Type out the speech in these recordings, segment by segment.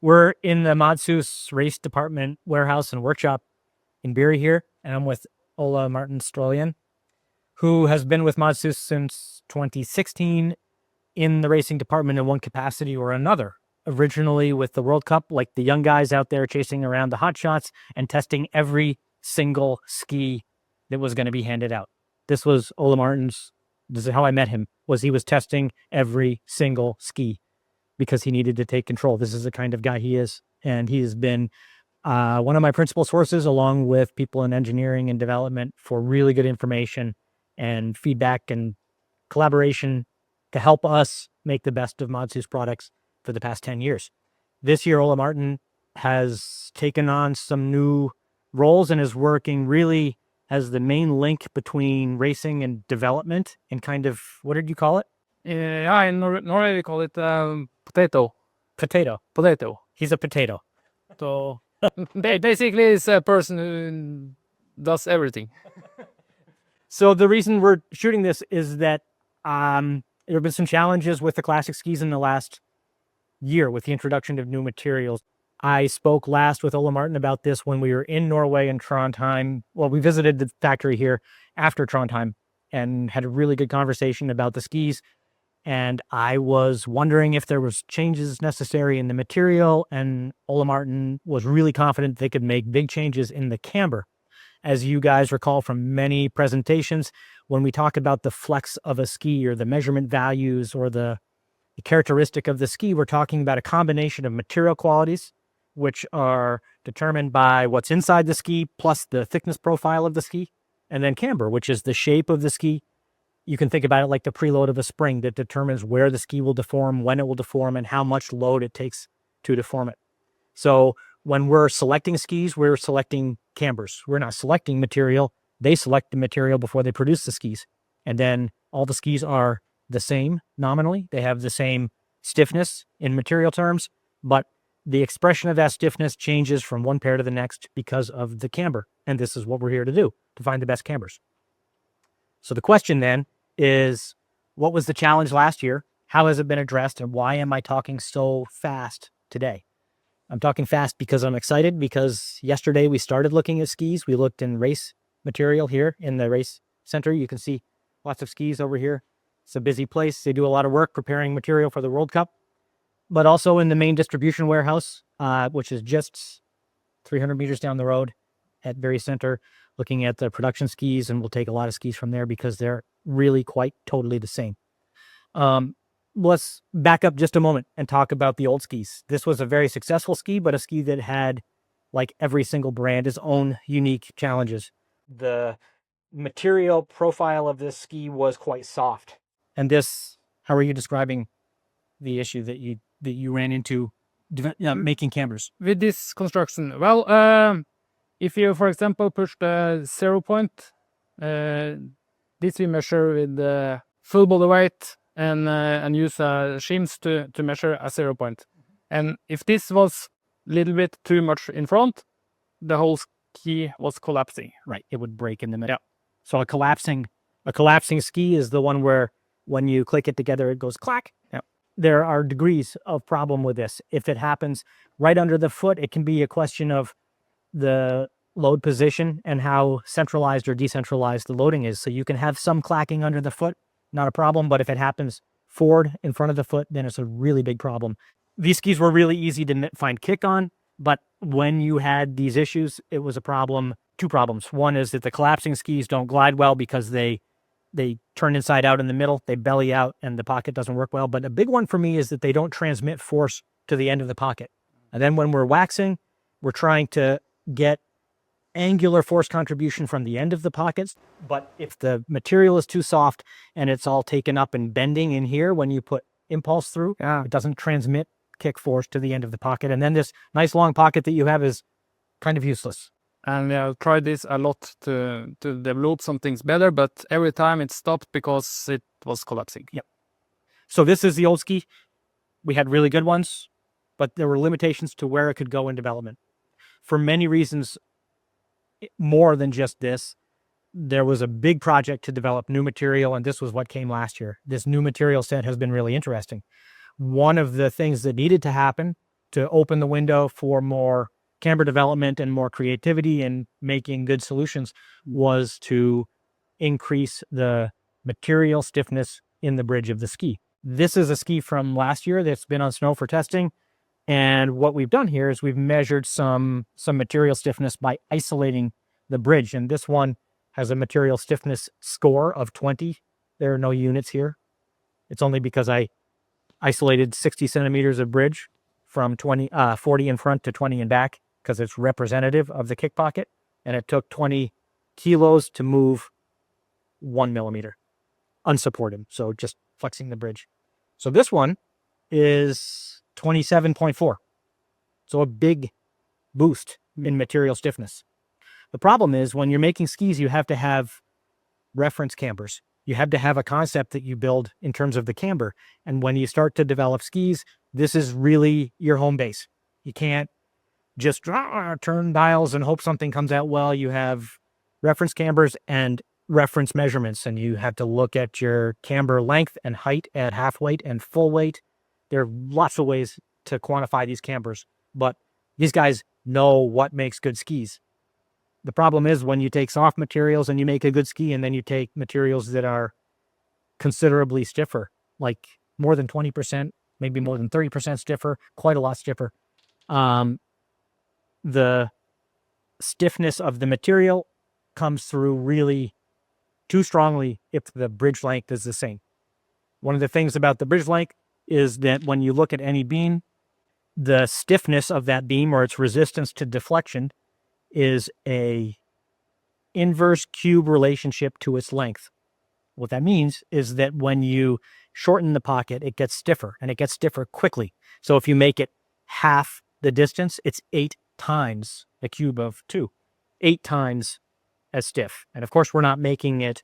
We're in the Madshus race department warehouse and workshop in Biri here, and I'm with Ola Martin Strolian, who has been with Madshus since 2016 in the racing department in one capacity or another. Originally with the World Cup, like the young guys out there chasing around the hot shots and testing every single ski that was going to be handed out. This was Ola Martin's, this is how I met him, was he was testing every single ski because he needed to take control. This is the kind of guy he is. And he has been one of my principal sources, along with people in engineering and development, for really good information and feedback and collaboration to help us make the best of Madshus products for the past 10 years. This year, Ola Martin has taken on some new roles and is working really as the main link between racing and development and kind of, what did you call it? Yeah, in Norway we call it potato. Potato. He's a potato. So basically it's a person who does everything. So the reason we're shooting this is that there have been some challenges with the classic skis in the last year with the introduction of new materials. I spoke last with Ola Martin about this when we were in Norway and Trondheim. Well, we visited the factory here after Trondheim and had a really good conversation about the skis. And I was wondering if there was changes necessary in the material, and Ola Martin was really confident they could make big changes in the camber. As you guys recall from many presentations, when we talk about the flex of a ski or the measurement values or the characteristic of the ski, we're talking about a combination of material qualities, which are determined by what's inside the ski plus the thickness profile of the ski, and then camber, which is the shape of the ski. You can think about it like the preload of a spring that determines where the ski will deform, when it will deform, and how much load it takes to deform it. So when we're selecting skis, we're selecting cambers. We're not selecting material. They select the material before they produce the skis. And then all the skis are the same nominally. They have the same stiffness in material terms, but the expression of that stiffness changes from one pair to the next because of the camber. And this is what we're here to do, to find the best cambers. So the question then is, what was the challenge last year? How has it been addressed? And why am I talking so fast today? I'm talking fast because I'm excited, because yesterday we started looking at skis. We looked in race material here in the race center. You can see lots of skis over here. It's a busy place. They do a lot of work preparing material for the World Cup, but also in the main distribution warehouse, which is just 300 meters down the road at Berry Center, looking at the production skis, and we'll take a lot of skis from there because they're really quite totally the same. Let's back up just a moment and talk about the old skis. This was a very successful ski, but a ski that had, like every single brand, its own unique challenges. The material profile of this ski was quite soft. And this, how are you describing the issue that you ran into making cambers? With this construction, well, if you, for example, push the 0 point, this we measure with the full body weight and use shims to measure a 0 point. And if this was a little bit too much in front, the whole ski was collapsing. Right, it would break in the middle. Yeah. So a collapsing ski is the one where when you click it together, it goes clack. Yeah. There are degrees of problem with this. If it happens right under the foot, it can be a question of the load position and how centralized or decentralized the loading is. So you can have some clacking under the foot, not a problem, but if it happens forward in front of the foot, then it's a really big problem. These skis were really easy to find kick on, but when you had these issues, it was a problem, two problems. One is that the collapsing skis don't glide well because they turn inside out in the middle, they belly out, and the pocket doesn't work well. But a big one for me is that they don't transmit force to the end of the pocket. And then when we're waxing, we're trying to get angular force contribution from the end of the pockets. But if the material is too soft and it's all taken up and bending in here, when you put impulse through, it doesn't transmit kick force to the end of the pocket. And then this nice long pocket that you have is kind of useless. And we have tried this a lot to develop some things better, but every time it stopped because it was collapsing. Yep. So this is the old ski. We had really good ones, but there were limitations to where it could go in development. For many reasons, more than just this, there was a big project to develop new material, and this was what came last year. This new material set has been really interesting. One of the things that needed to happen to open the window for more camber development and more creativity and making good solutions was to increase the material stiffness in the bridge of the ski. This is a ski from last year that's been on snow for testing. And what we've done here is we've measured some material stiffness by isolating the bridge. And this one has a material stiffness score of 20. There are no units here. It's only because I isolated 60 centimeters of bridge from 40 in front to 20 in back, because it's representative of the kick pocket. And it took 20 kilos to move 1 millimeter unsupported. So just flexing the bridge. So this one is 27.4. So a big boost in material stiffness. The problem is when you're making skis, you have to have reference cambers. You have to have a concept that you build in terms of the camber. And when you start to develop skis, this is really your home base. You can't just turn dials and hope something comes out well. You have reference cambers and reference measurements, and you have to look at your camber length and height at half weight and full weight. There are lots of ways to quantify these cambers, but these guys know what makes good skis. The problem is when you take soft materials and you make a good ski, and then you take materials that are considerably stiffer, like more than 20%, maybe more than 30% stiffer, quite a lot stiffer. The stiffness of the material comes through really too strongly if the bridge length is the same. One of the things about the bridge length is that when you look at any beam, the stiffness of that beam or its resistance to deflection is a inverse cube relationship to its length. What that means is that when you shorten the pocket, it gets stiffer, and it gets stiffer quickly. So if you make it half the distance, it's 8 times a cube of 2, 8 times as stiff. And of course, we're not making it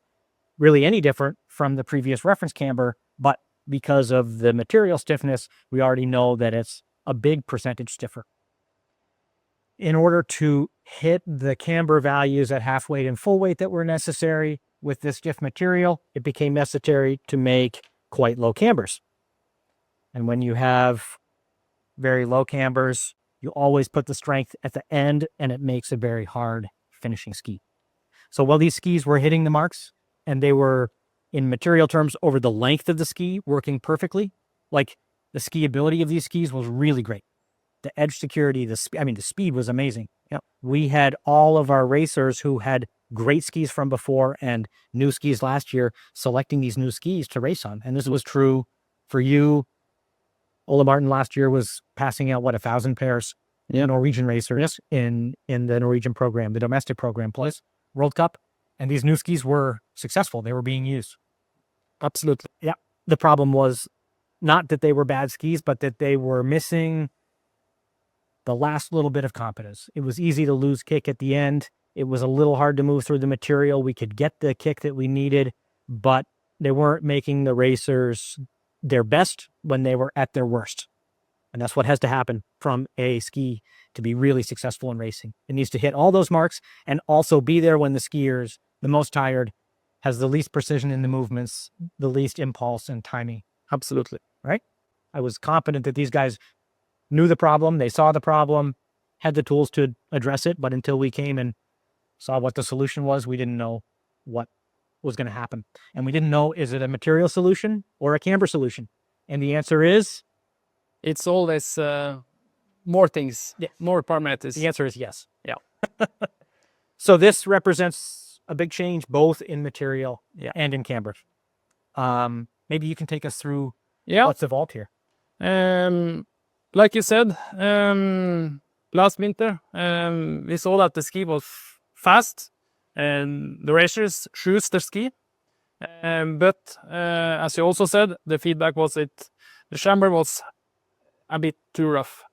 really any different from the previous reference camber, but because of the material stiffness, we already know that it's a big percentage stiffer. In order to hit the camber values at half weight and full weight that were necessary with this stiff material, it became necessary to make quite low cambers. And when you have very low cambers, you always put the strength at the end, and it makes a very hard finishing ski. So while these skis were hitting the marks, and they were, in material terms, over the length of the ski, working perfectly, like the skiability of these skis was really great. The edge security, the speed was amazing. Yep. We had all of our racers who had great skis from before and new skis last year selecting these new skis to race on. And this was true for you. Ole Martin last year was passing out, 1,000 pairs Norwegian racers in the Norwegian program, the domestic program plus World Cup. And these new skis were successful. They were being used. Absolutely. Yeah. The problem was not that they were bad skis, but that they were missing the last little bit of competence. It was easy to lose kick at the end. It was a little hard to move through the material. We could get the kick that we needed, but they weren't making the racers their best when they were at their worst. And that's what has to happen from a ski to be really successful in racing. It needs to hit all those marks and also be there when the skier's the most tired, has the least precision in the movements, the least impulse and timing. Absolutely. Right? I was confident that these guys knew the problem, they saw the problem, had the tools to address it, but until we came and saw what the solution was, we didn't know what was going to happen. And we didn't know, is it a material solution or a camber solution? And the answer is? It's always more things, more parameters. The answer is yes. Yeah. So this represents a big change both in material and in camber. Maybe you can take us through what's evolved here. Like you said, last winter, we saw that the ski was fast and the racers choose the ski. But as you also said, the feedback was the camber was a bit too rough.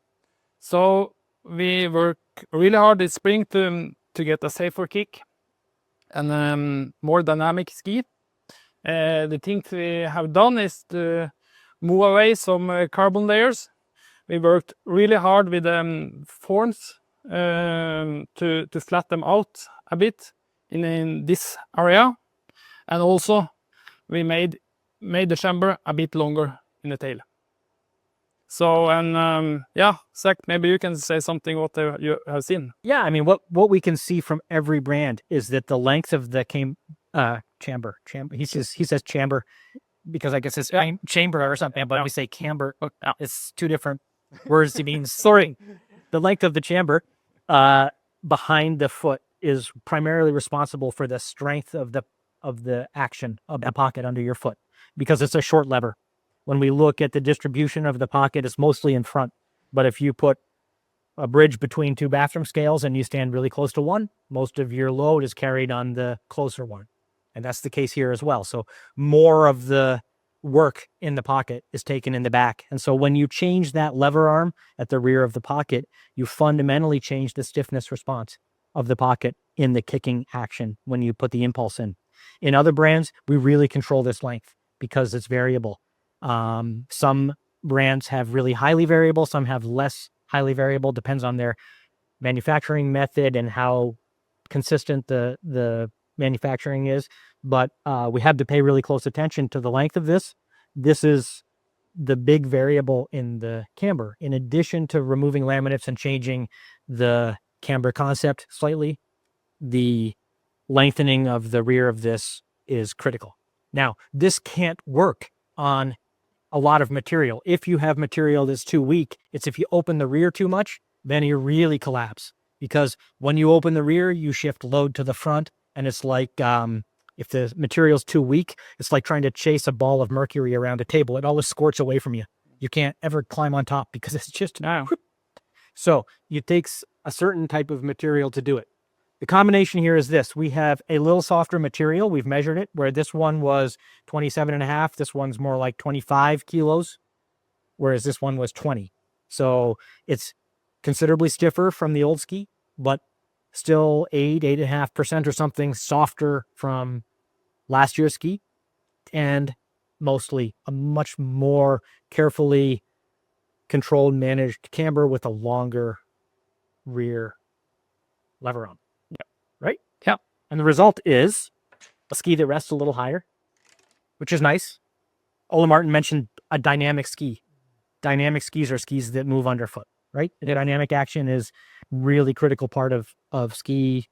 So we work really hard this spring to get a safer kick and more dynamic ski. The thing we have done is to move away some carbon layers. We worked really hard with forms to flat them out a bit in this area, and also we made the chamber a bit longer in the tail. So, and yeah, Zach, maybe you can say something what you have seen. Yeah, I mean, what we can see from every brand is that the length of the chamber. He says chamber because I guess it's chamber or something, but we say camber. It's two different words. He means sorry. The length of the chamber behind the foot is primarily responsible for the strength of the action of the pocket under your foot because it's a short lever. When we look at the distribution of the pocket, it's mostly in front. But if you put a bridge between two bathroom scales and you stand really close to one, most of your load is carried on the closer one. And that's the case here as well. So more of the work in the pocket is taken in the back. And so when you change that lever arm at the rear of the pocket, you fundamentally change the stiffness response of the pocket in the kicking action when you put the impulse in. In other brands, we really control this length because it's variable. Some brands have really highly variable, some have less highly variable, depends on their manufacturing method and how consistent the manufacturing is. But we have to pay really close attention to the length of this. This is the big variable in the camber. In addition to removing laminates and changing the camber concept slightly, the lengthening of the rear of this is critical. Now, this can't work on a lot of material. If you have material that's too weak, it's if you open the rear too much, then you really collapse. Because when you open the rear, you shift load to the front, and it's like if the material's too weak, it's like trying to chase a ball of mercury around a table. It always squirts away from you. You can't ever climb on top because it's just whoop. So it takes a certain type of material to do it. The combination here is this. We have a little softer material. We've measured it where this one was 27.5. This one's more like 25 kilos, whereas this one was 20. So it's considerably stiffer from the old ski, but still 8.5% or something softer from last year's ski, and mostly a much more carefully controlled, managed camber with a longer rear lever arm. Right? Yeah. And the result is a ski that rests a little higher, which is nice. Ole Martin mentioned a dynamic ski. Dynamic skis are skis that move underfoot, right? The dynamic action is really critical part of ski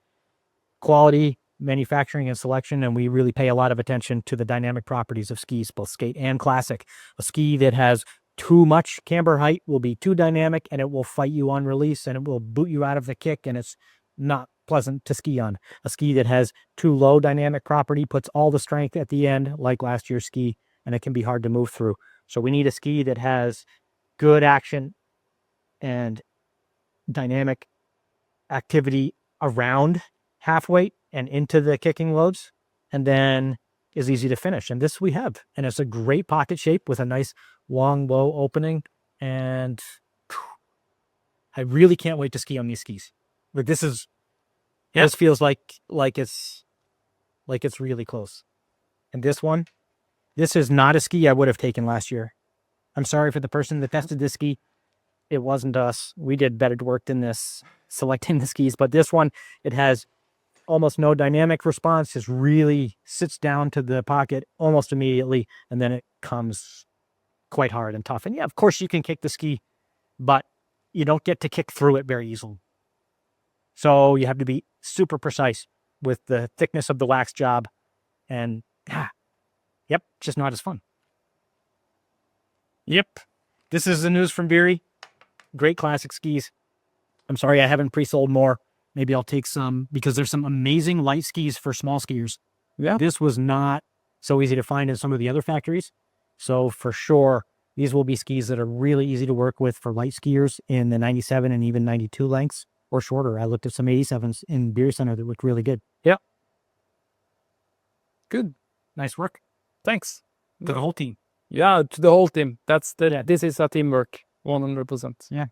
quality, manufacturing, and selection, and we really pay a lot of attention to the dynamic properties of skis, both skate and classic. A ski that has too much camber height will be too dynamic, and it will fight you on release, and it will boot you out of the kick, and it's not pleasant to ski on. A ski that has too low dynamic property puts all the strength at the end, like last year's ski, and it can be hard to move through. So we need a ski that has good action and dynamic activity around half weight and into the kicking loads, and then is easy to finish. And this we have. And it's a great pocket shape with a nice long, low opening. And I really can't wait to ski on these skis. Like this feels like it's really close. And this is not a ski I would have taken last year. I'm sorry for the person that tested this ski. It wasn't us. We did better work than this selecting the skis, but this one, it has almost no dynamic response. It really sits down to the pocket almost immediately, and then it comes quite hard and tough. And yeah, of course you can kick the ski, but you don't get to kick through it very easily. So you have to be super precise with the thickness of the wax job, and just not as fun. Yep. This is the news from Beery. Great classic skis. I'm sorry I haven't pre-sold more. Maybe I'll take some because there's some amazing light skis for small skiers. Yeah. This was not so easy to find in some of the other factories. So for sure, these will be skis that are really easy to work with for light skiers in the 97 and even 92 lengths or shorter. I looked at some 87s in Beer Center that looked really good. Yeah. Good. Nice work. Thanks. To the whole team. Yeah, to the whole team. This is a teamwork, 100%. Yeah.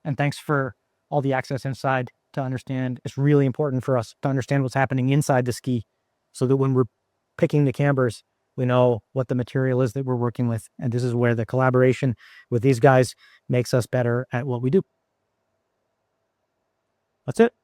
And thanks for all the access inside to understand. It's really important for us to understand what's happening inside the ski so that when we're picking the cambers, we know what the material is that we're working with. And this is where the collaboration with these guys makes us better at what we do. That's it.